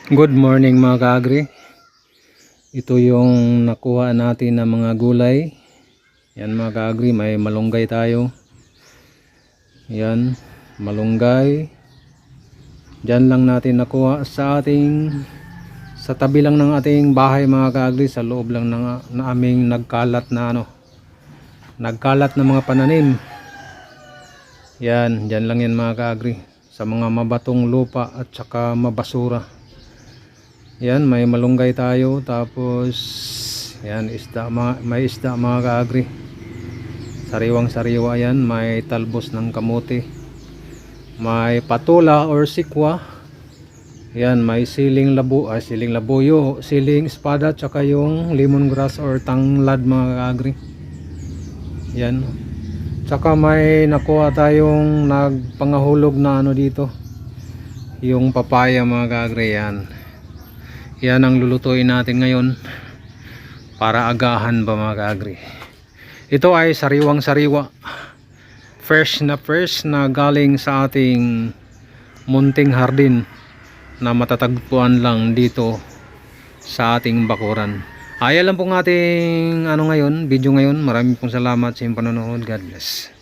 Good morning mga kaagri. Ito yung nakuha natin na mga gulay. Yan mga kaagri, may malunggay tayo. Yan, malunggay. Diyan lang natin nakuha sa tabi lang ng ating bahay mga kaagri, sa loob lang ng aming nagkalat na mga pananim. Yan, diyan lang yan mga kaagri, sa mga mabatong lupa at saka mabasura. Yan, may malunggay tayo, tapos yan, may isda mga kaagri, sariwang sariwa. Yan, may talbos ng kamote, may patula or sikwa. Yan, may siling labuyo, siling espada, tsaka yung lemongrass or tanglad mga kaagri. Yan, tsaka may nakuha tayong nagpangahulog na dito, yung papaya mga kaagri. Yan ang lulutuin natin ngayon para agahan ba mga kaagri. Ito ay sariwang sariwa, fresh na galing sa ating munting hardin na matatagpuan lang dito sa ating bakuran. Ayan lang pong ating video ngayon. Maraming pong salamat sa inyong panonood. God bless.